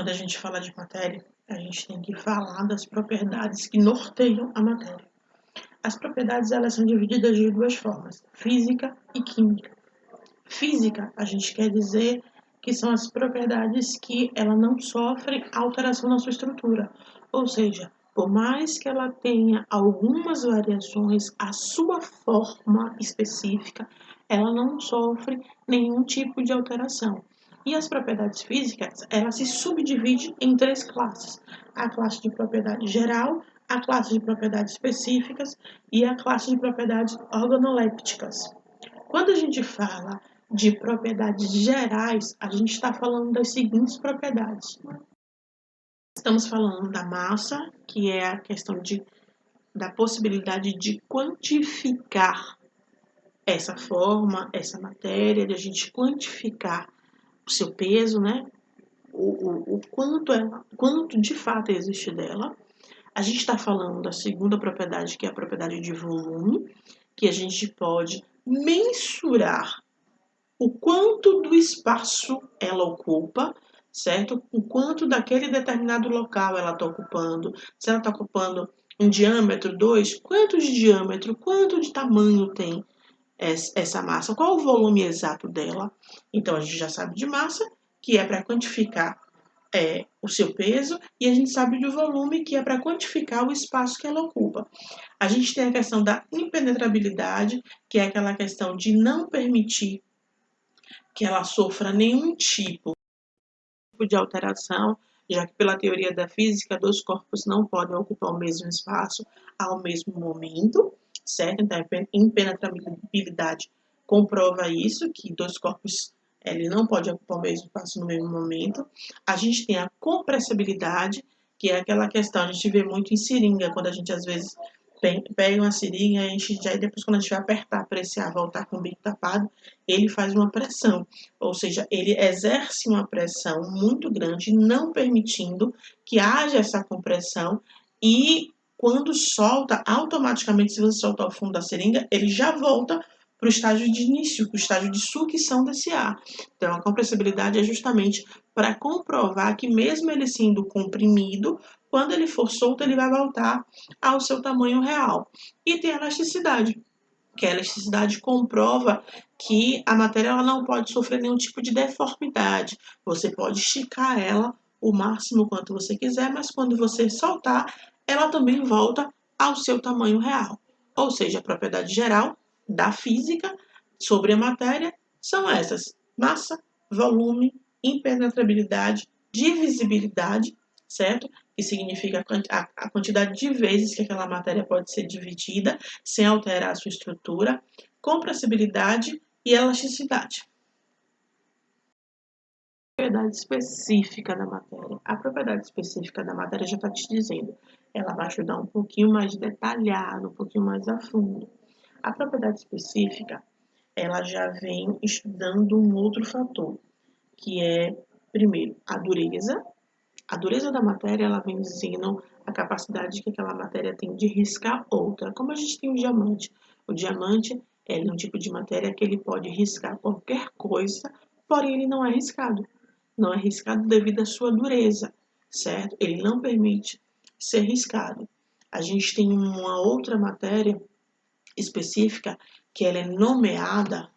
Quando a gente fala de matéria, a gente tem que falar das propriedades que norteiam a matéria. As propriedades, elas são divididas de duas formas, física e química. Física, a gente quer dizer que são as propriedades que ela não sofrem alteração na sua estrutura. Ou seja, por mais que ela tenha algumas variações, a sua forma específica, ela não sofre nenhum tipo de alteração. E as propriedades físicas, ela se subdivide em três classes. A classe de propriedade geral, a classe de propriedades específicas e a classe de propriedades organolépticas. Quando a gente fala de propriedades gerais, a gente está falando das seguintes propriedades. Estamos falando da massa, que é a questão da possibilidade de quantificar essa forma, essa matéria, de a gente quantificar o seu peso, né? O quanto de fato existe dela. A gente está falando da segunda propriedade, que é a propriedade de volume, que a gente pode mensurar o quanto do espaço ela ocupa, certo? O quanto daquele determinado local ela está ocupando. Se ela está ocupando um diâmetro, 2, quanto de diâmetro, quanto de tamanho tem essa massa, qual o volume exato dela. Então, a gente já sabe de massa, que é para quantificar o seu peso, e a gente sabe do volume, que é para quantificar o espaço que ela ocupa. A gente tem a questão da impenetrabilidade, que é aquela questão de não permitir que ela sofra nenhum tipo de alteração, já que pela teoria da física, dois corpos não podem ocupar o mesmo espaço ao mesmo momento, certo? Então, a impenetrabilidade comprova isso, que dois corpos ele não podem ocupar o mesmo espaço no mesmo momento. A gente tem a compressibilidade, que é aquela questão, a gente vê muito em seringa, quando a gente às vezes pega uma seringa, a gente já, depois quando a gente vai apertar para esse ar voltar com o bico tapado, ele faz uma pressão, ou seja, ele exerce uma pressão muito grande, não permitindo que haja essa compressão, e quando solta, automaticamente, se você soltar o fundo da seringa, ele já volta para o estágio de início, para o estágio de sucção desse ar. Então, a compressibilidade é justamente para comprovar que mesmo ele sendo comprimido, quando ele for solto, ele vai voltar ao seu tamanho real. E tem a elasticidade, que a elasticidade comprova que a matéria ela não pode sofrer nenhum tipo de deformidade. Você pode esticar ela o máximo quanto você quiser, mas quando você soltar, ela também volta ao seu tamanho real. Ou seja, a propriedade geral da física sobre a matéria são essas: massa, volume, impenetrabilidade, divisibilidade, certo? Que significa a quantidade de vezes que aquela matéria pode ser dividida sem alterar a sua estrutura, compressibilidade e elasticidade. Propriedade específica da matéria. A propriedade específica da matéria já está te dizendo. Ela vai ajudar um pouquinho mais detalhado, um pouquinho mais a fundo. A propriedade específica, ela já vem estudando um outro fator, que é, primeiro, a dureza. A dureza da matéria, ela vem dizendo a capacidade que aquela matéria tem de riscar outra. Como a gente tem o diamante. O diamante é um tipo de matéria que ele pode riscar qualquer coisa, porém ele não é riscado. Não é riscado devido à sua dureza, certo? Ele não permite ser riscado. A gente tem uma outra matéria específica que ela é nomeada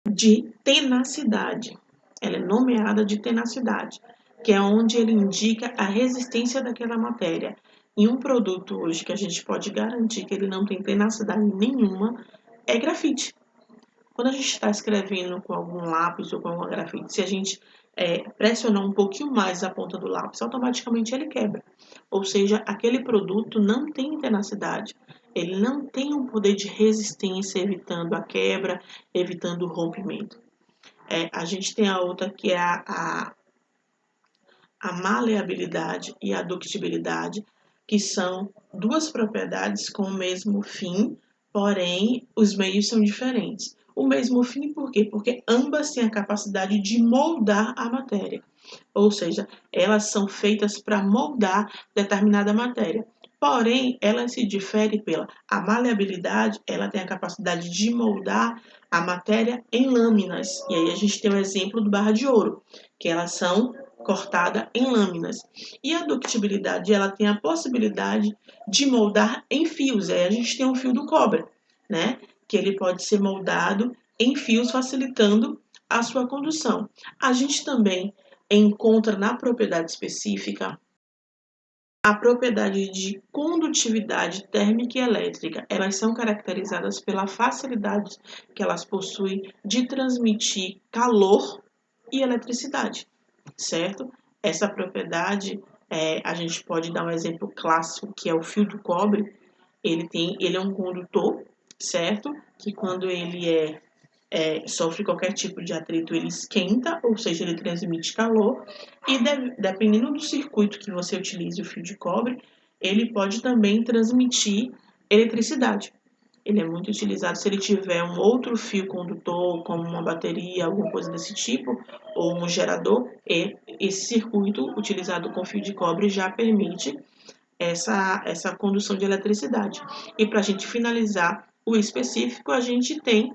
de tenacidade. Ela é nomeada de tenacidade, que é onde ele indica a resistência daquela matéria. E um produto hoje que a gente pode garantir que ele não tem tenacidade nenhuma é grafite. Quando a gente está escrevendo com algum lápis ou com alguma grafite, se a gente pressionar um pouquinho mais a ponta do lápis, automaticamente ele quebra. Ou seja, aquele produto não tem tenacidade. Ele não tem um poder de resistência, evitando a quebra, evitando o rompimento. A gente tem a outra que é a maleabilidade e a ductibilidade, que são duas propriedades com o mesmo fim, porém os meios são diferentes. O mesmo fim por quê? Porque ambas têm a capacidade de moldar a matéria, ou seja, elas são feitas para moldar determinada matéria. Porém, ela se difere pela a maleabilidade, ela tem a capacidade de moldar a matéria em lâminas. E aí a gente tem o exemplo do barra de ouro, que elas são cortadas em lâminas. E a ductibilidade, ela tem a possibilidade de moldar em fios. E aí a gente tem o fio do cobre, né? Que ele pode ser moldado em fios, facilitando a sua condução. A gente também encontra na propriedade específica a propriedade de condutividade térmica e elétrica. Elas são caracterizadas pela facilidade que elas possuem de transmitir calor e eletricidade, certo? Essa propriedade, a gente pode dar um exemplo clássico, que é o fio do cobre. Ele é um condutor, certo? Que quando ele sofre qualquer tipo de atrito, ele esquenta, ou seja, ele transmite calor, e dependendo do circuito que você utilize o fio de cobre, ele pode também transmitir eletricidade. Ele é muito utilizado se ele tiver um outro fio condutor, como uma bateria, alguma coisa desse tipo, ou um gerador, e esse circuito utilizado com fio de cobre já permite essa condução de eletricidade. E para a gente finalizar o específico, a gente tem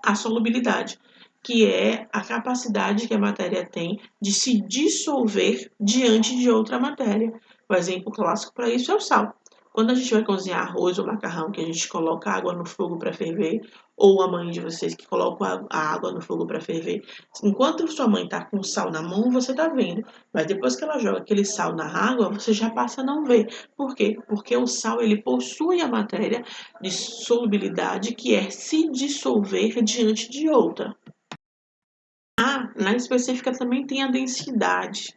a solubilidade, que é a capacidade que a matéria tem de se dissolver diante de outra matéria. O exemplo clássico para isso é o sal. Quando a gente vai cozinhar arroz ou macarrão, que a gente coloca água no fogo para ferver, ou a mãe de vocês que coloca a água no fogo para ferver, enquanto sua mãe está com sal na mão, você está vendo. Mas depois que ela joga aquele sal na água, você já passa a não ver. Por quê? Porque o sal ele possui a matéria de solubilidade, que é se dissolver diante de outra. Na específica também tem a densidade.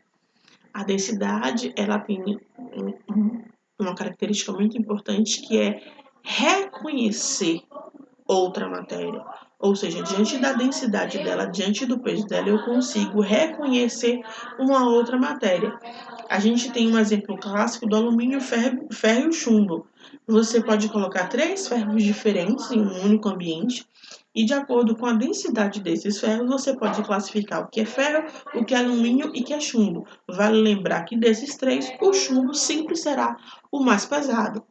A densidade, ela tem uma característica muito importante, que é reconhecer outra matéria. Ou seja, diante da densidade dela, diante do peso dela, eu consigo reconhecer uma outra matéria. A gente tem um exemplo clássico do alumínio, ferro e o chumbo. Você pode colocar 3 ferros diferentes em um único ambiente e, de acordo com a densidade desses ferros, você pode classificar o que é ferro, o que é alumínio e o que é chumbo. Vale lembrar que desses 3, o chumbo sempre será o mais pesado.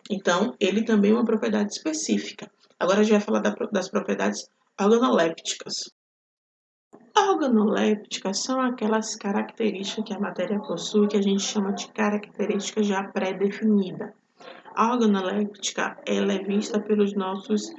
Então, ele também é uma propriedade específica. Agora a gente vai falar das propriedades organolépticas. Organolépticas são aquelas características que a matéria possui, que a gente chama de características já pré-definidas. A organoléptica, ela é vista pelos nossos,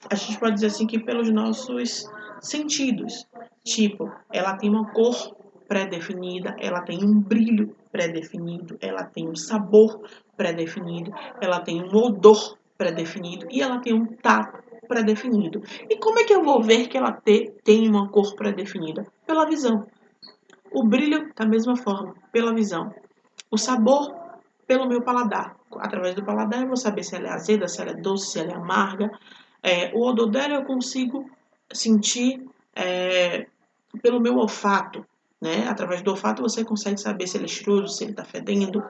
a gente pode dizer assim que pelos nossos sentidos. Tipo, ela tem uma cor pré-definida, ela tem um brilho pré-definido, ela tem um sabor pré-definido, ela tem um odor pré-definido e ela tem um tato pré-definido. E como é que eu vou ver que ela tem uma cor pré-definida? Pela visão. O brilho, da mesma forma, pela visão. O sabor, pelo meu paladar. Através do paladar eu vou saber se ela é azeda, se ela é doce, se ela é amarga. O odor dela eu consigo sentir pelo meu olfato, né? Através do olfato você consegue saber se ele é cheiroso, se ele está fedendo.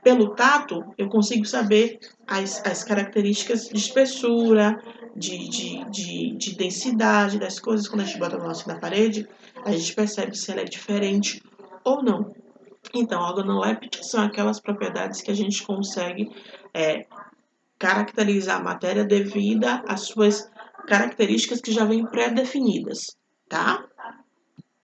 Pelo tato, eu consigo saber as características de espessura, de densidade das coisas. Quando a gente bota a mão assim na parede, a gente percebe se ela é diferente ou não. Então, organolépticas são aquelas propriedades que a gente consegue caracterizar a matéria devido às suas características que já vêm pré-definidas, tá?